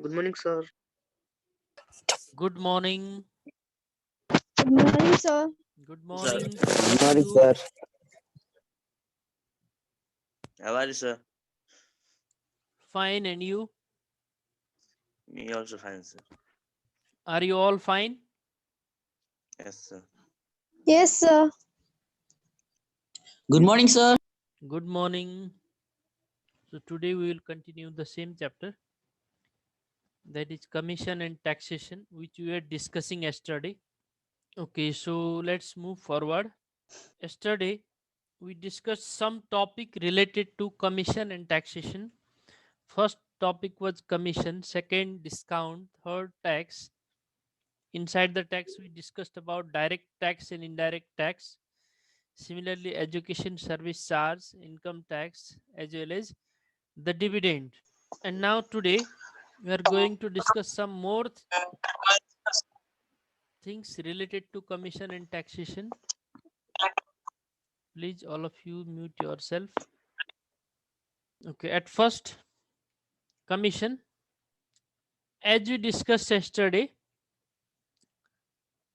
Good morning, sir. Good morning. Good morning, sir. Good Sir, morning to all Good of morning, you. sir. how are you, sir? Fine, and you? Me also fine, sir. Are you all fine? Yes, sir. Yes, sir. Good morning, sir. Good morning. So today we will continue the same chapter, that is commission and taxation, which we were discussing yesterday. Okay, so let's move forward. Yesterday we discussed some topic related to commission and taxation. First topic was commission, second discount, third tax. Inside the tax we discussed about direct tax and indirect tax. Similarly, education service charge, income tax, as well as the dividend. And now today we are going to discuss some more things related to commission and taxation. Please, all of you, mute yourself. Okay, at first, commission. As we discussed yesterday,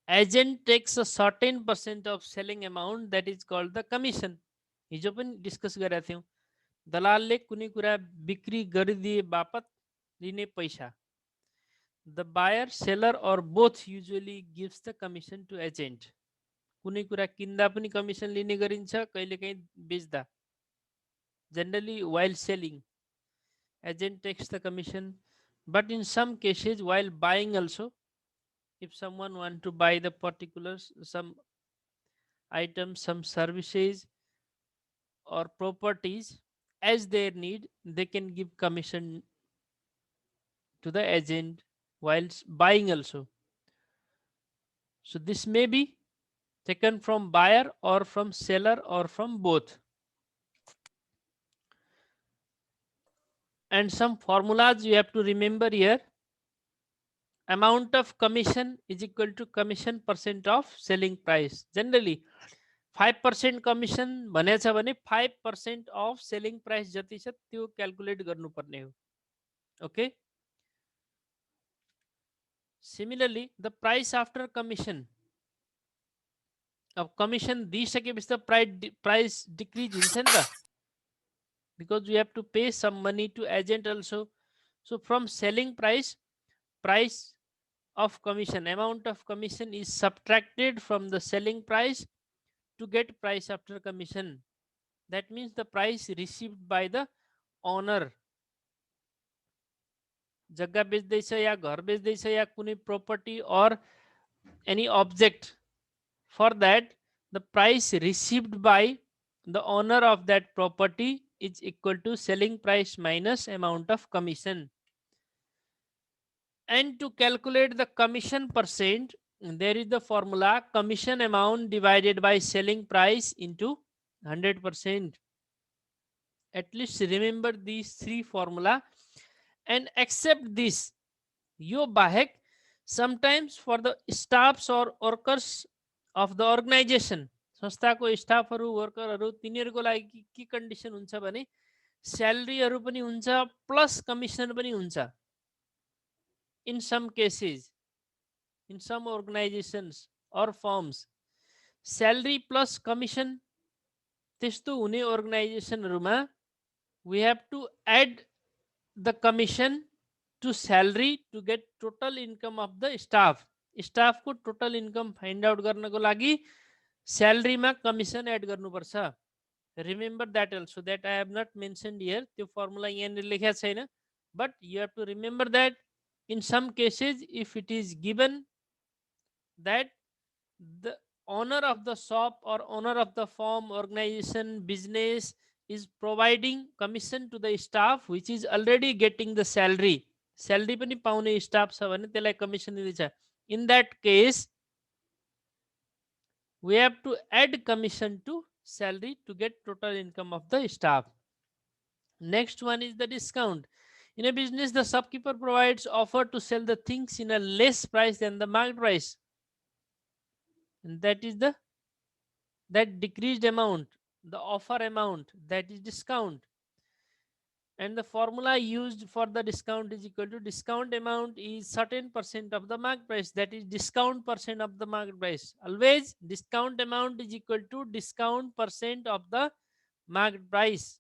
agent takes a certain percent of selling amount, that is called the commission. हिजो पनि discuss गरेका थियौँ. दलालले कुनै कुरा बिक्री गरिदिए बापत लिने पैसा. The buyer, seller or both usually gives the commission to agent. कुनै कुरा किन्दा पनि कमिसन लिने गरिन्छ, कहिलेकाहीँ बेच्दा. Generally while selling, agent takes the commission. But in some cases while buying also, if someone want to buy the particulars, some items, some services or properties as their need, they can give commission to the agent while buying also. So this may be taken from buyer or from seller or from both. And some formulas you have to remember here. Amount of commission is equal to commission percent of selling price. Generally 5% commission भनेछ भने 5% of selling price जति छ त्यो calculate गर्नुपर्ने हो. Okay. Similarly, the price after commission. अब commission दिइसकेपछि त price decrease हुन्छ नि त, because we have to pay some money to agent also. So from selling price, price of commission, amount of commission is subtracted from the selling price to get price after commission. That means the price received by the owner. जग्गा बेच्दैछ या घर बेच्दैछ या कुनै property or any object, for that the price received by the owner of that property is equal to selling price minus amount of commission. And to calculate the commission percent, there is the formula commission amount divided by selling price into 100%. At least remember these three formula and accept this. Yo bahek, sometimes for the staffs or workers of the organization, संस्थाको स्टाफहरू वर्करहरू तिनीहरूको लागि के condition हुन्छ भने स्यालेरीहरू पनि हुन्छ plus commission पनि हुन्छ. In some cases, in some organizations or firms, salary plus commission त्यस्तो हुने अर्गनाइजेसनहरुमा we have to add the commission to salary to get total income of the staff. Staff को total income find out गर्नको लागि salary मा commission add गर्नुपर्छ. Remember that also, that I have not mentioned here. त्यो formula यहाँनिर लेखेको छैन, but you have to remember that in some cases if it is given that the owner of the shop or owner of the firm, organization, business is providing commission to the staff which is already getting the salary पनि पाउने staff छ भने त्यसलाई commission दिन्छ. In that case we have to add commission to salary to get total income of the staff. Next one is the discount. In a business, the shopkeeper provides offer to sell the things in a less price than the market price, and that is that decreased amount, the offer amount, that is discount. And the formula used for the discount is equal to discount amount is certain percent of the market price, that is discount percent of the market price. Always discount amount is equal to discount percent of the market price.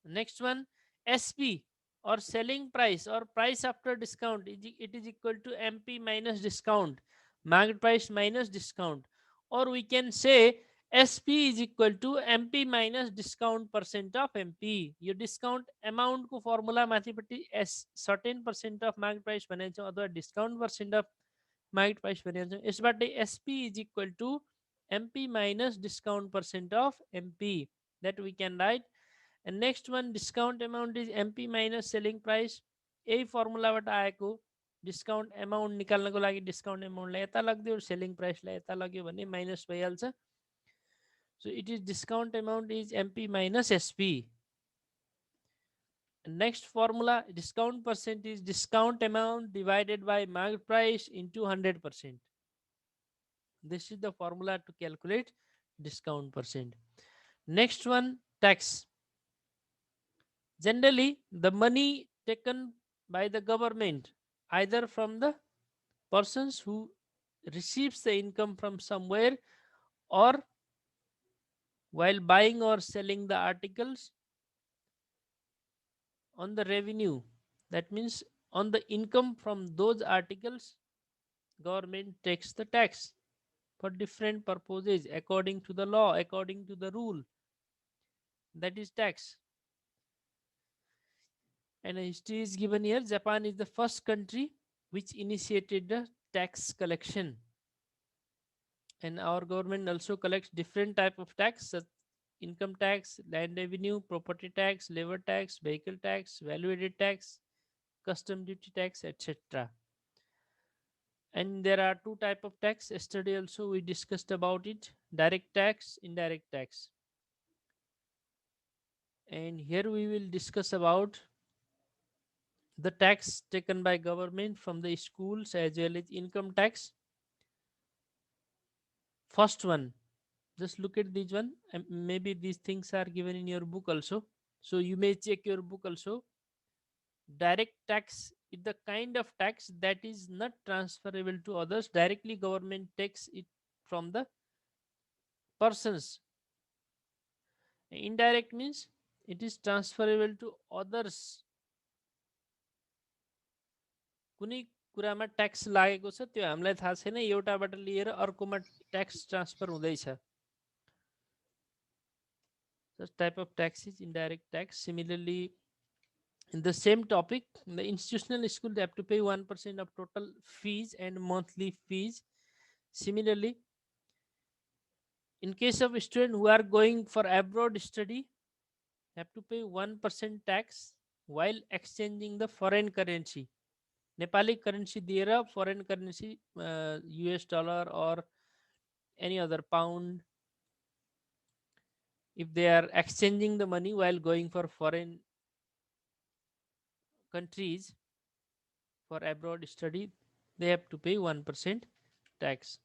Next one, SP or selling price or price after discount, it is equal to MP minus discount, market price minus discount. Or we can say SP is equal to MP minus discount percent of MP. Yo discount amount को formula माथिपट्टि S certain percent of market price भनेको छौँ अथवा discount percent of market price भनेको छौँ. यसबाट SP is equal to MP minus discount percent of MP, that we can write. And next one, discount amount is MP minus selling price. यही फर्मुलाबाट आएको discount amount निकाल्नको लागि discount अमाउन्टलाई यता लगिदियो, selling प्राइसलाई यता लग्यो भने माइनस भइहाल्छ. So it is discount amount is MP minus SP. Next formula, discount percent is discount amount divided by market price into 100%. This is the formula to calculate discount percent. Next one, tax. Generally, the money taken by the government, either from the persons who receives the income from somewhere, or while buying or selling the articles, on the revenue, that means on the income from those articles, government takes the tax for different purposes according to the law, according to the rule, that is tax. And a history is given here. Japan is the first country which initiated the tax collection, and our government also collects different type of tax, such income tax, land revenue, property tax, labor tax, vehicle tax, value added tax, custom duty tax, etc. And there are two type of tax. Yesterday also we discussed about it: direct tax, indirect tax. And here we will discuss about the tax taken by government from the schools as well as income tax. First one, just look at this one, and maybe these things are given in your book also, so you may check your book also. Direct tax is the kind of tax that is not transferable to others. Directly government takes it from the persons. Indirect means it is transferable to others. कुनै कुरामा tax लागेको छ, त्यो हामीलाई थाहा छैन, एउटाबाट लिएर अर्कोमा ट्याक्स ट्रान्सफर हुँदैछ. Such type of tax is indirect tax. Similarly, in the same topic, the institutional school, they have to pay 1% of total fees and monthly fees. Similarly, in case of students who are going for abroad study, they have to pay 1% tax while exchanging the foreign currency. Nepali currency दिएर foreign currency, US dollar or any other pound, if they are exchanging the money while going for foreign countries for abroad study, they have to pay 1% tax.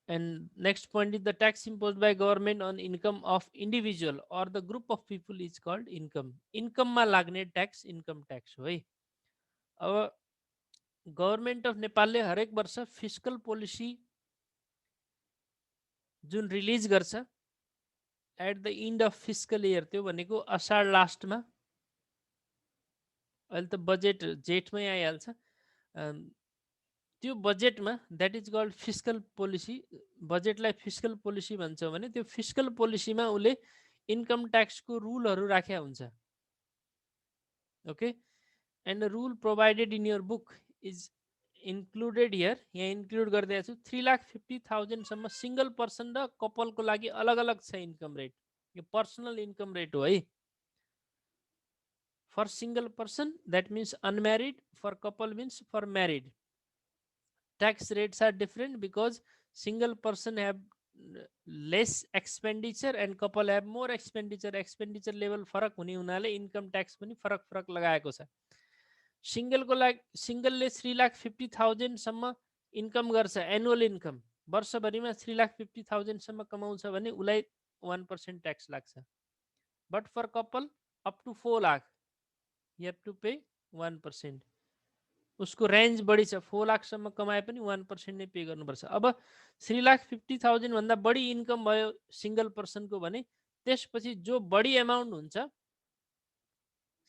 And next point is the tax imposed by government on income of individual or the group of people is called income. Income मा लाग्ने tax income tax हो है. अब government of नेपालले हरेक वर्ष fiscal policy जुन release गर्छ at the end of fiscal year, त्यो भनेको असार लास्टमा, अहिले त बजेट जेठमै आइहाल्छ, त्यो बजेटमा, that is called fiscal policy. बजेटलाई फिस्कल पोलिसी भन्छ भने त्यो फिस्कल पोलिसीमा उसले इन्कम ट्याक्सको रुलहरू राख्या हुन्छ. Okay, and the rule provided in your book is included here. यहाँ इन्क्लुड गरिदिएको छु. 3,50,000 सम्म सिंगल पर्सन र कपलको लागि अलग अलग छ इन्कम रेट. यो पर्सनल इन्कम रेट हो है. For single person that means unmarried, for couple means for married. Tax rates are different because single person have less expenditure and couple have more expenditure. Expenditure level फरक हुने हुनाले income tax पनि फरक फरक लगाएको छ. सिंगलको लागि सिंगलले 3,50,000 सम्म इन्कम गर्छ, एनुअल इन्कम वर्षभरिमा 3,50,000 सम्म कमाउँछ भने उलाई 1% ट्याक्स लाग्छ. But for couple up to 4 lakh, you have to pay 1%. उसको रेंज बढी छ, 4 लाखसम्म कमाए पनि 1% नै पे गर्नुपर्छ। अब 3,50,000 भन्दा बढी इन्कम भयो सिंगल पर्सनको भने त्यसपछि जो बढी अमाउन्ट हुन्छ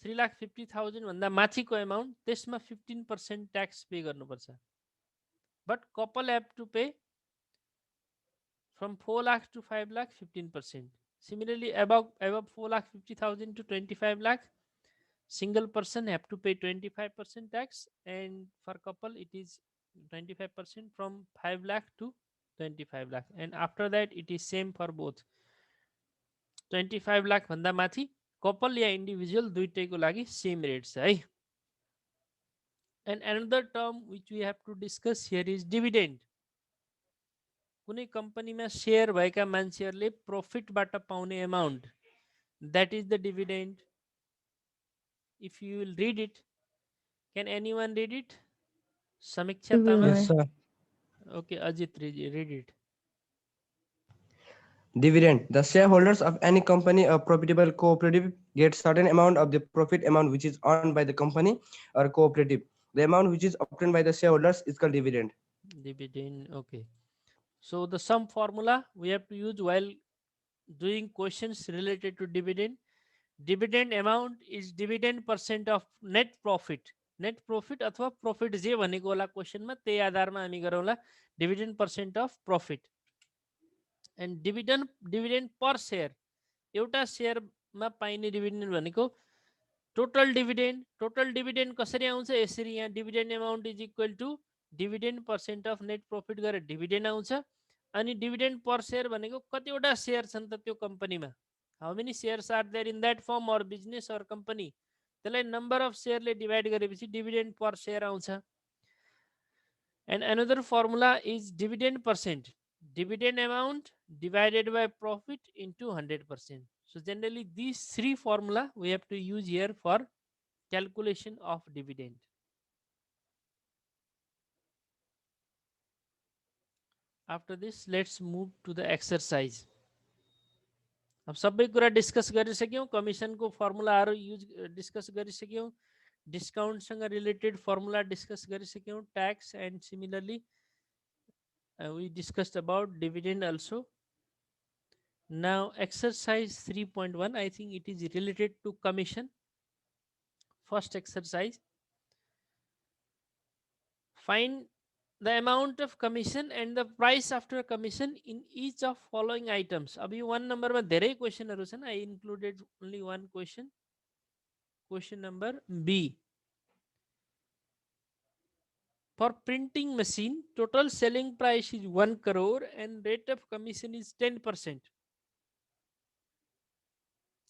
3,50,000 भन्दा माथिको अमाउन्ट त्यसमा 15% ट्याक्स पे गर्नुपर्छ। बट कपल हैव टू पे from 4 lakh to 5 lakh 15%. Similarly, above 4,50,000 to 25 lakh, single person have to pay 25% tax, and for couple it is 25% from 5 lakh to 25 lakh, and after that it is same for both. 25 lakh भन्दा माथि couple या individual दुईटैको लागि same rates है। And another term which we have to discuss here is dividend. कुनै कम्पनीमा share भएका मान्छेहरूले प्रॉफिटबाट पाउने amount, that is the dividend. If you will read it, can anyone read it? Samiksha Tama? Yes, sir. Okay, Ajit, read it. Dividend. The shareholders of any company or profitable cooperative get certain amount of the profit amount which is earned by the company or cooperative. The amount which is obtained by the shareholders is called dividend. Dividend, okay. So the sum formula we have to use while doing questions related to dividend. Dividend amount is dividend percent of net profit. Net profit अथवा profit जे भनेको होला क्वेशनमा त्यही आधारमा हामी गरौँला dividend percent of profit. And dividend per share, एउटा शेयरमा पाइने डिभिडेन्ड भनेको टोटल डिभिडेन्ड कसरी आउँछ? यसरी यहाँ dividend amount is equal to dividend percent of net profit गरेर डिभिडेन्ड आउँछ। अनि डिभिडेन्ड पर शेयर भनेको कतिवटा शेयर छन् त त्यो कम्पनीमा, how many shares are there in that firm और बिजनेस और कम्पनी, त्यसलाई नम्बर अफ शेयरले डिभाइड गरेपछि डिभिडेन्ड पर शेयर आउँछ। And another formula is dividend percent, dividend amount divided by profit into 100%. So generally these three formula we have to use here for calculation of dividend. After this let's move to the exercise. अब सबै कुरा discuss गरिसक्यौं, कमिसनको फर्मुलाहरु use discuss गरिसक्यौं, discount सँग related formula discuss गरिसक्यौं, tax, and similarly we discussed about dividend also. Now exercise 3.1, I think it is related to commission. First exercise, find the amount of commission and the price after commission in each of following items. अब यो 1 number मा धेरै क्वेशनहरु छन्, I included only one question. Question number B. For printing machine, total selling price is 1 crore and rate of commission is 10%.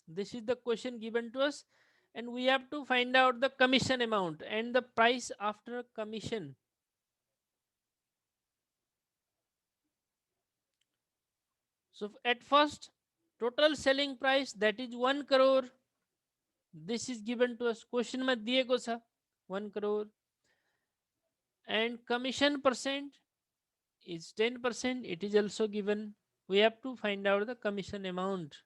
This is the question given to us, and we have to find out the commission amount and the price after commission. So at first, total selling price, that is 1 crore. This is given to us. Question ma diyeko cha 1 crore. And commission percent is 10%. It is also given. We have to find out the commission amount.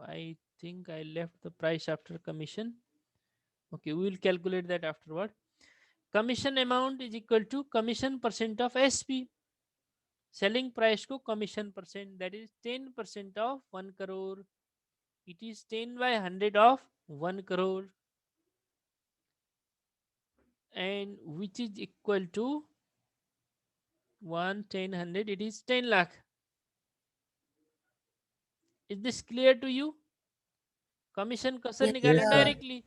I think I left the price after commission. Okay, we will calculate that afterward. Commission amount is equal to commission percent of SP. Selling price ko commission percent, that is 10% of 1 crore. It is 10 by 100 of 1 crore, and which is equal to 1 10 100, it is 10 lakh. Is this clear to you? Commission कसरी निकाल्ने? Directly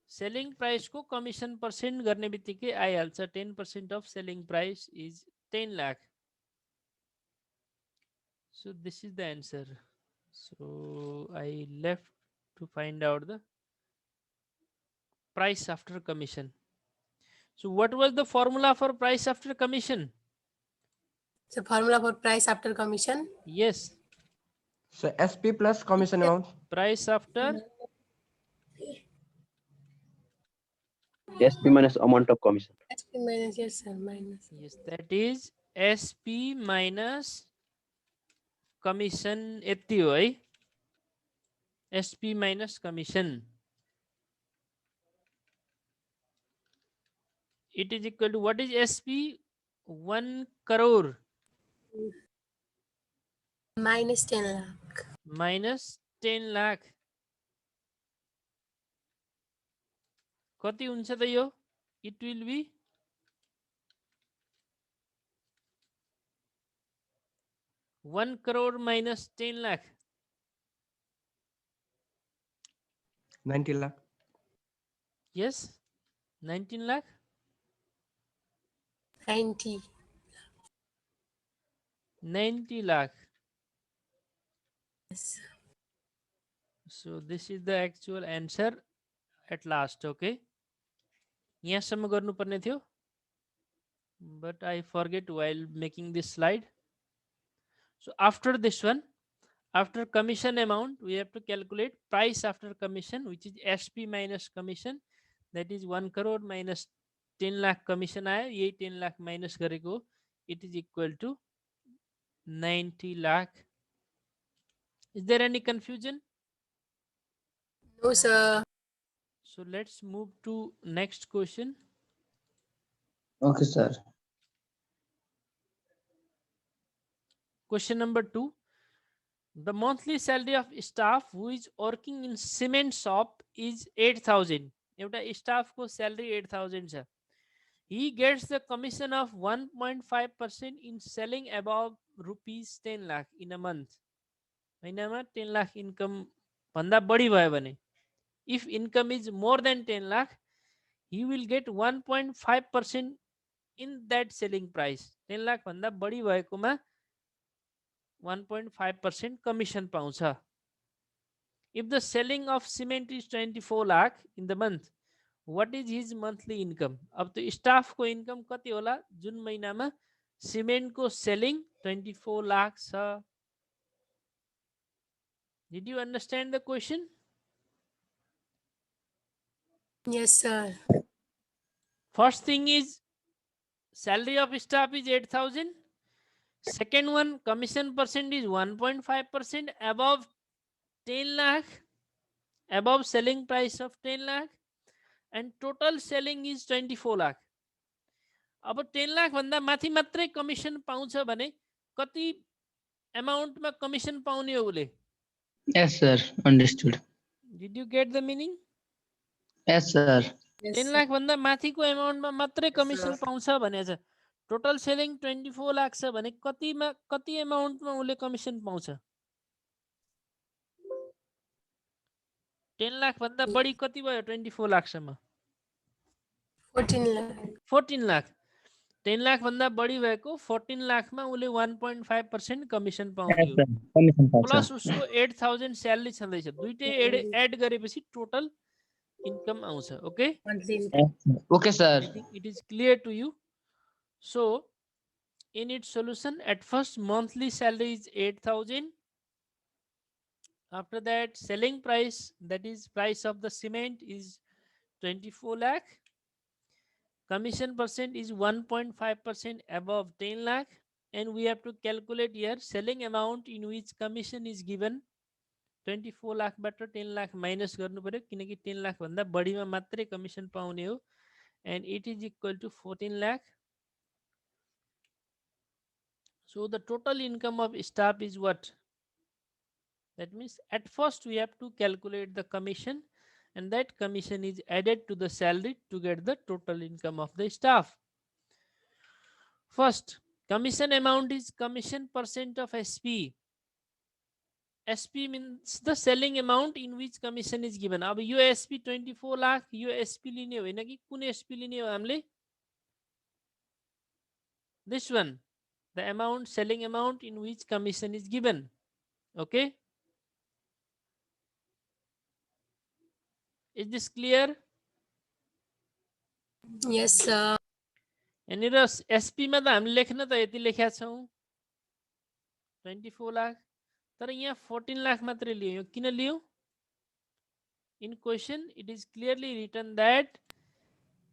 selling price को commission percent गर्ने बित्तिकै आइहाल्छ. 10% of selling price is 10 lakh. So this is the answer. So I left to find out the price after commission. So what was the formula for price after commission? So formula for price after commission? Yes. So SP plus commission amount. Price after SP minus amount of commission. SP minus, yes sir, minus. yes, that is SP minus commission यति हो है. SP minus commission. It is equal to, what is SP? 1 crore minus 10 lakh. minus 10 lakh. कति हुन्छ त यो? It will be 1 crore minus 10 lakh. 90 lakh. Yes, 19 lakh. 90. 90 lakh. Yes. So this is the actual answer at last. Okay. यहाँसम्म गर्नुपर्ने थियो, but I forget while making this slide. So after this one, after commission amount, we have to calculate price after commission, which is SP minus commission. That is 1 crore minus 10 lakh commission आयो, यही 10 lakh minus गरेको, it is equal to 90 lakh. Is there any confusion? No, sir. So let's move to next question. Okay, sir. Question number 2. The monthly salary of staff who is working in cement shop is 8,000. एउटा staff को salary 8,000 छ. He gets the commission of 1.5% in selling above rupees 10 lakh in a month. महिनामा 10 lakh income भन्दा बढी भयो भने, if income is more than 10 lakh, he will get 1.5% in that selling price. 10 lakh भन्दा बढी भएकोमा 1.5% commission पाउँछ. If the selling of cement is 24 lakh in the month, what is his monthly income? अब तो staff को income कति होला जुन महिनामा cement को selling 24 lakh छ. Did you understand the question? Yes, sir. First thing is salary of staff is 8,000. Second one, commission percent is 1.5% above 10 lakh, above selling price of 10 lakh, and total selling is 24 lakh. अब 10 लाख भन्दा माथि मात्रै commission पाउँछ भने कति अमाउन्टमा commission पाउने हो उले? Yes, sir. Understood. Did you get the meaning? Yes, sir. Yes, 10 sir. Lakh भन्दा माथिको अमाउन्टमा मात्रै कमिसन पाउँछ भने छ. टोटल सेलिङ 24 लाख छ भने कति अमाउन्टमा उले कमिसन पाउँछ? 10 लाख भन्दा बढी कति भयो 24 लाखसम्म? 14 lakh. 14 लाख. 10 लाख भन्दा बढी भएको 14 लाखमा उले 1.5% कमिसन पाउने Yes, हो. sir. Commission पाउँछ. प्लस उसको 8,000 स्यालेरी छँदैछ. दुईटै एड गरेपछि टोटल इन्कम आउँछ. Okay? Monthly. Yes, sir. Okay, sir. I think it is clear to you. So in its solution, at first monthly salary is 8,000. After that, selling price, that is price of the cement, is 24 lakh. Commission percent is 1.5% above 10 lakh. And we have to calculate here selling amount in which commission is given. 24 lakh बाट 10 lakh minus गर्नु पर्यो किनकि 10 lakh भन्दा बढीमा मात्रै commission पाउने हो. And it is equal to 14 lakh. So the total income of staff is what? That means at first we have to calculate the commission, and that commission is added to the salary to get the total income of the staff. First, commission amount is commission percent of SP. SP means the selling amount in which commission is given. अब यो SP 24 lakh यो SP लिने होइन कि कुन SP लिने हो हामीले? This one, the amount, selling amount in which commission is given. Okay? Is this clear? Yes, sir. यहाँनिर SP मा त हामीले लेख्न त यति लेखेका छौँ 24 लाख, तर यहाँ 14 लाख मात्रै लियो. किन लियो? In question it is clearly written that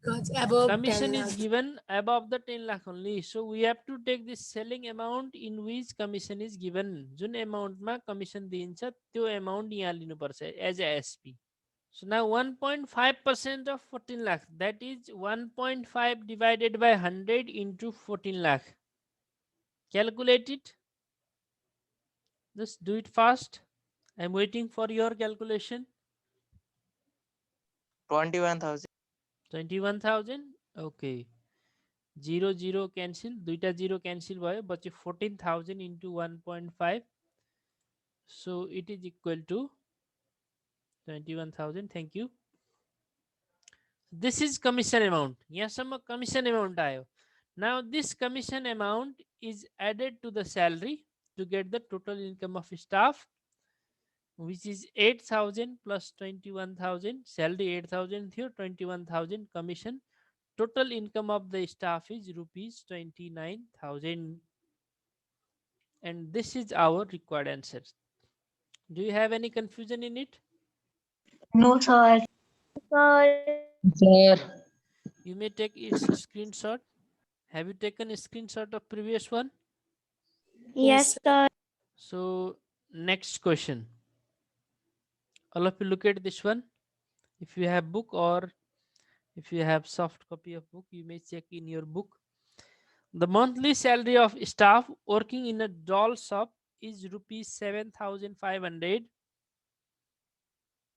Because above 10 Commission is lakhs. given above the 10 lakh only. So we have to take this selling amount in which commission is given. Jun amount ma commission दिन्छ त्यो amount यहाँ लिनुपर्छ as a SP. So now 1.5% of 14 lakh, that is 1.5 divided by 100 into 14 lakh. Calculate it. Just do it fast. I'm waiting for your calculation. 21,000. 21,000. Okay. 0 0 cancel. Duita 0 cancel भयो. बच्यो 14,000 into 1.5. So it is equal to 21,000. Thank you. This is commission amount. यहाँसम्म commission amount आयो. Now this commission amount is added to the salary to get the total income of staff, which is 8,000 plus 21,000. Salary 8,000 here, 21,000 commission. Total income of the staff is rupees 29,000. And this is our required answer. Do you have any confusion in it? No, sir. Sir. Sir. You may take its screenshot. Have you taken a screenshot of previous one? Yes, sir. So next question. All of you look at this one. If you have book or if you have soft copy of book, you may check in your book. The monthly salary of staff working in a doll shop is rupees 7,500.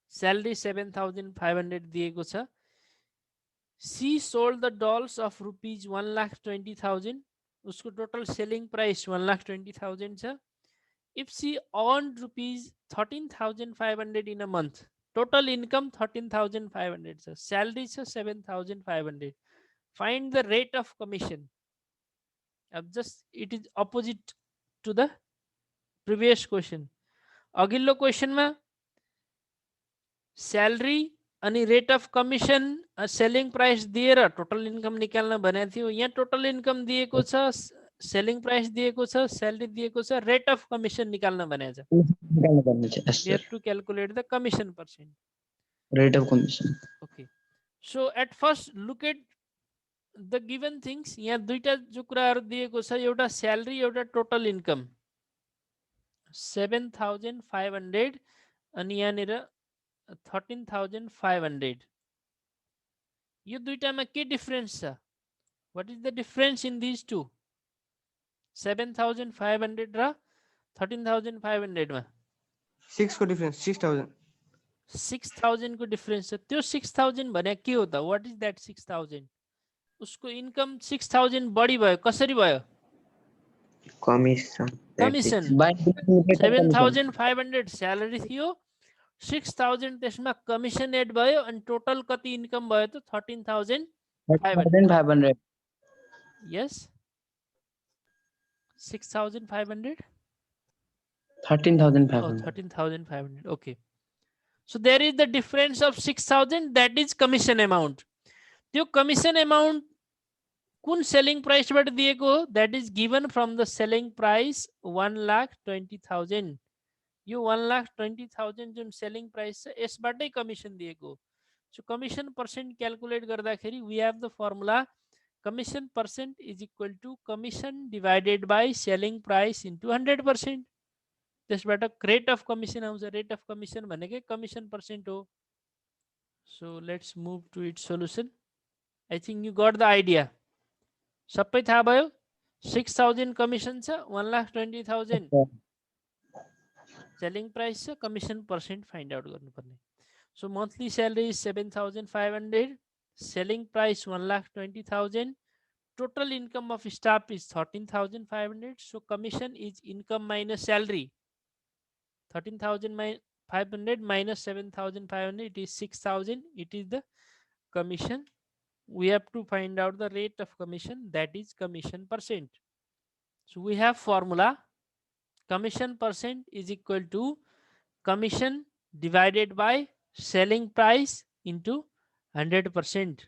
Salary 7,500 दिएको छ. She sold the dolls of rupees 1,20,000. उसको total selling price 1,20,000 छ. If she earned rupees 13,500 in a month, total income 13,500 छ. Salary छ 7,500. Find the rate of commission. Just it is opposite to the previous question. अघिल्लो question मा salary अनि rate of commission selling price दिएर total income निकाल्न भनेको थियो. यहाँ total income दिएको छ, selling price दिएको छ, salary दिएको छ, rate of commission निकाल्न भनेको छ. निकाल्नु पर्ने छ. Yes, We sir. have to calculate the commission percent. Rate of commission. Okay. So at first look at the given things. यहाँ दुईटा जो कुराहरु दिएको छ, एउटा salary एउटा total income 7,500 अनि यहाँनिर 13,500. यो दुईटामा के डिफरेन्स छ? What is the difference in these two? 7,500 र 13,500 मा 6 को difference 6,000. 6,000 को डिफरेन्स छ. त्यो 6,000 भने के हो त? What is that 6,000? उसको इन्कम 6,000 बढी भयो. कसरी भयो? Commission. कमिसन. By 7,500 salary थियो, 6,000 त्यसमा कमिसन एड भयो अनि टोटल कति इन्कम भयो त 13,500. 500. Yes. 6,500. 13,500. 13,500. Okay. So there is the difference of 6,000. That is commission amount. त्यो commission amount कुन selling price बाट दिएको हो? That is given from the selling price 1,20,000. Yo 1,20,000 Jun selling price छ यसबाटै commission दिएको. So commission percent calculate गर्दाखेरि we have the formula commission percent is equal to commission divided by selling price into 100%. त्यसबाट rate of commission आउँछ. Rate of commission भनेकै commission percent हो. So let's move to its solution. I think you got the idea. सबै थाहा भयो. 6,000 commission छ, 1,20,000 selling price छ, commission percent find out गर्नुपर्ने. So monthly salary is 7,500, selling price 1,20,000, total income of staff is 13,500. So commission is income minus salary. 13,500 minus 7,500, it is 6,000. It is the commission. We have to find out the rate of commission, that is commission percent. So we have formula commission percent is equal to commission divided by selling price into 100%.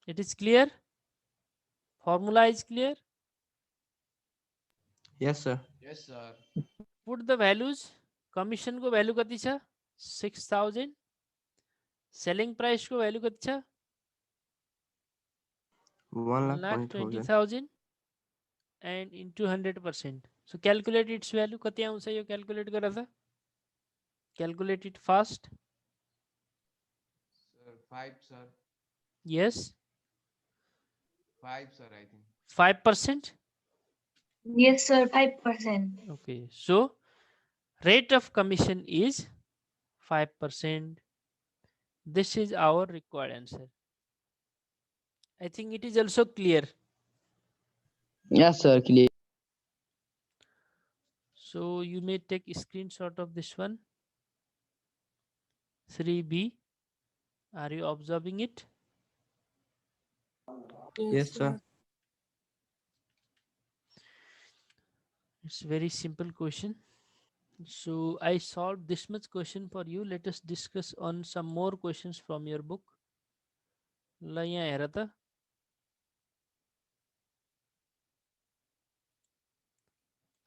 It is clear? Formula is clear? Yes, sir. Yes, sir. Put the values. Commission को value कति छ? 6,000. Selling price को value कति छ? 1,20,000 and into 100%. So calculate its value. कति आउँछ यो calculate गर त? Calculate it fast. Sir, 5, sir. Yes. 5, sir, I think. 5%. Yes, sir. 5%. Okay. So rate of commission is 5%. This is our required answer. I think it is also clear. Yes, sir. Clear. So you may take a screenshot of this one. 3B. Are you observing it? Yes, sir. It's very simple question. So I solved this much question for you. Let us discuss on some more questions from your book. ल यहाँ हेर त.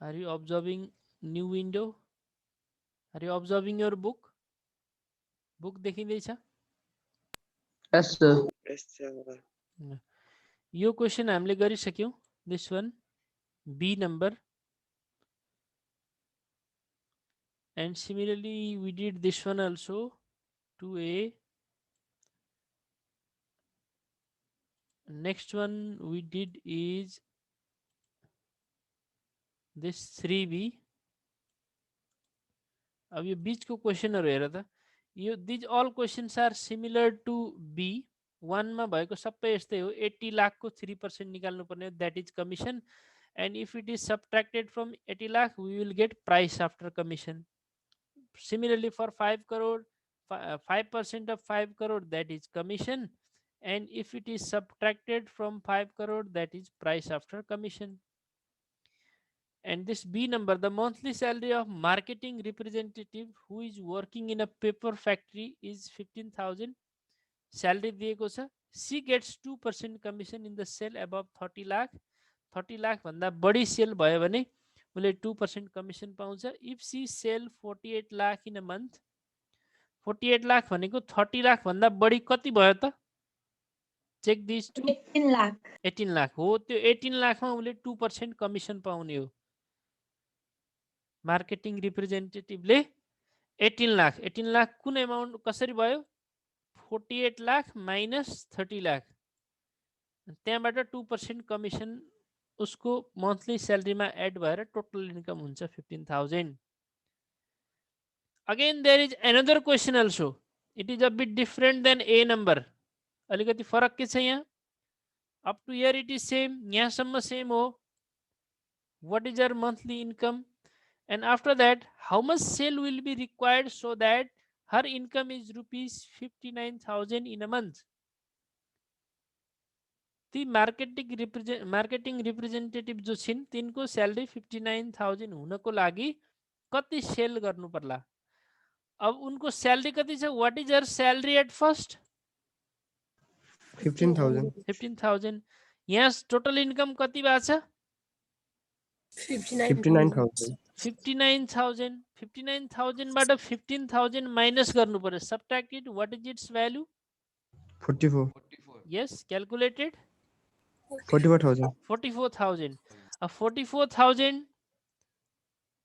Are you observing new window? Are you observing your book? Book देखिँदैछ? Yes, sir. Yes, sir. Yo question हामीले गरिसक्यौं. This one B number. And similarly we did this one also. 2A. Next one we did is this 3B. अब यो बीचको क्वेशनहरु हेर त. यो these all questions are similar to B. 1 मा भएको सबै यस्तै हो. 80 लाख को 3% निकाल्नु पर्ने. That is commission. And if it is subtracted from 80 lakh, we will get price after commission. Similarly for 5 crore, 5% of 5 crore, that is commission. And if it is subtracted from 5 crore, that is price after commission. And this B number, the monthly salary of marketing representative who is working in a paper factory is 15,000. Salary दिएको छ. She gets 2% commission in the sale above 30 lakh. 30 lakh भन्दा बढी cell भयो भने उले 2% commission पाउँछ. If she sell 48 lakh in a month, 48 lakh भनेको 30 lakh भन्दा बढी कति भयो त? Check these two. 18 lakh. 18 lakh हो. त्यो 18 लाख मा उले 2% कमिसन पाउने हो. मार्केटिङ रिप्रेजेन्टेटिभले 18 लाख. 18 लाख कुन अमाउन्ट कसरी भयो? 48 लाख minus 30 लाख. त्यहाँबाट 2% कमिसन उसको monthly salary मा एड भएर total income हुन्छ 15,000. Again there is another question also. It is a bit different than A number. अलिकति फरक के छ यहाँ? Up to here it is same. यहाँसम्म same हो. What is her monthly income? And after that, how much sale will be required so that her income is rupees 59,000 in a month? ती marketing representative जो छिन् तिनको salary 59,000 हुनको लागि कति cell गर्नु पर्ला? अब उनको स्यालेरी कति छ? What is her salary at first? 15,000. 15,000. यहाँ टोटल इन्कम कति भएको छ? 59,000. 59,000. 59,000 बाट 15,000 माइनस गर्नु पर्यो. Subtract it. What is its value? 44. 44. Yes, calculated. 44,000. 44,000. 44,000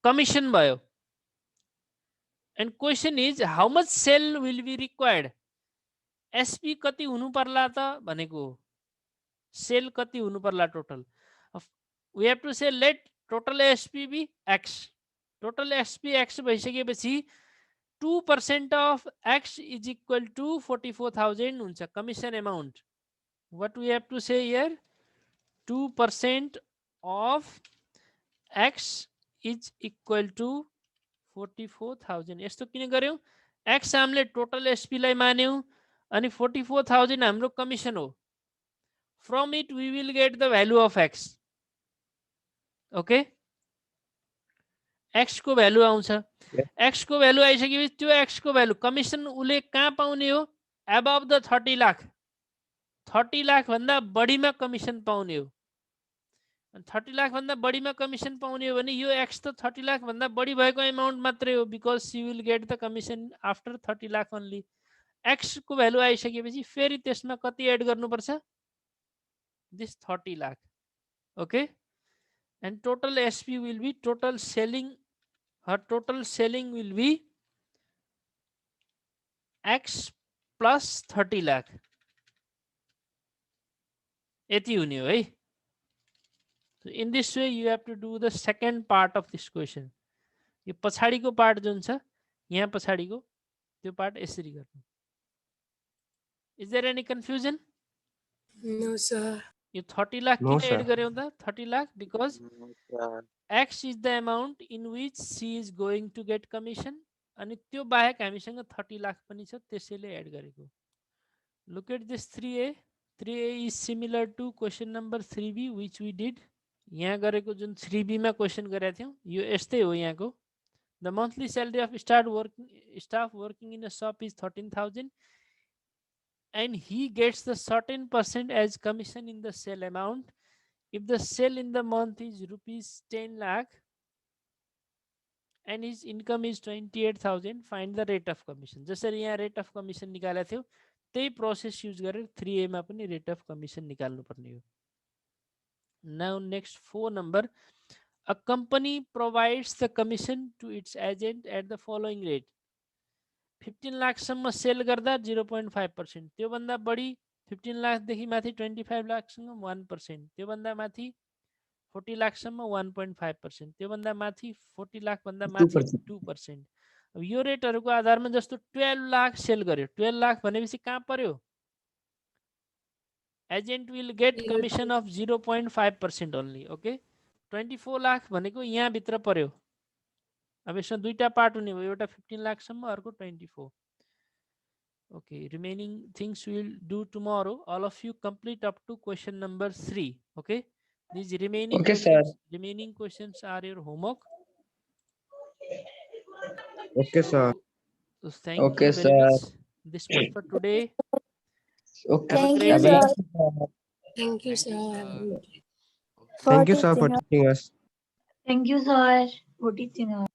commission भयो. And question is how much sale will be required? SP कति हुनु पर्ला त भनेको? सेल कति हुनु पर्ला total? We have to say let total SP be X. Total SP X भइसकेपछि 2% of X is equal to 44,000 हुन्छ commission amount. What we have to say here? 2% of X is equal to 44,000. यस्तो किन गर्यौं? X हामीले total SP लाई मान्यौं अनि 44,000 हाम्रो commission हो. From it we will get the value of X. Okay? X को value आउँछ. X को भ्यालु आइसकेपछि त्यो X को भ्यालु कमिसन उले कहाँ पाउने हो? Above the 30 lakh. 30 लाख भन्दा बढीमा कमिसन पाउने हो. 30 लाख भन्दा बढीमा कमिसन पाउने हो भने यो X त 30 लाख भन्दा बढी भएको अमाउन्ट मात्रै हो. Because she will get the commission after 30 lakh only. X को भ्यालु आइसकेपछि फेरि त्यसमा कति एड गर्नुपर्छ? this 30 lakh. Okay, and total SP will be total selling. Her total selling will be X plus 30 lakh. यति हुने हो है. So in this way you have to do the second part of this question. यो पछाडिको part जुन छ यहाँ पछाडिको त्यो part यसरी गर्नु. Is there any confusion? No, sir. Yo 30 lakh No, किन एड sir. गर्यो त 30 lakh because sir. X is the amount in which she is going to get commission. अनि त्यो बाहेक हामीसँग 30 लाख पनि छ त्यसैले एड गरेको. Look at this 3A. 3A is similar to question number 3B which we did. यहाँ गरेको जुन 3B मा क्वेशन गरेका थियौं यो यस्तै हो यहाँको. The monthly salary of staff working in a shop is 13,000 and he gets the certain percent as commission in the sale amount. If the sale in the month is rupees 10 lakh and his income is 28,000, find the rate of commission. जसरी यहाँ rate of commission निकालेको थियो त्यही process use गरेर 3A मा पनि rate of commission निकाल्नु पर्ने हो. Now next 4 number. A company provides the commission to its agent at the following rate. 15 lakh सम्म सेल गर्दा 0.5%, त्यो भन्दा बढी 15 लाख देखि माथि 25 लाख सम्म 1%, त्यो भन्दा माथि 40 लाख सम्म 1.5%, त्यो भन्दा माथि 40 लाख भन्दा माथि 2%. अब यो रेटहरुको आधारमा जस्तो 12 लाख सेल गर्यो, 12 लाख भनेपछि कहाँ पर्यो? Agent will get commission of 0.5% only. Okay, 24 lakh भनेको यहाँ भित्र पर्यो. अब यसमा दुईटा पार्ट हुने भयो, एउटा 15 लाख सम्म, अर्को 24. Okay, remaining things we will do tomorrow. All of you complete up to question number 3. Okay, these remaining Okay, questions, sir. remaining questions are your homework. Okay, sir. So thank Okay, you very sir. much. This was for today. Okay. Have a Thank great you, day. sir. Thank you, Thank you, sir. sir. Thank you, sir, for teaching us. teaching us. Thank you, sir, for teaching us.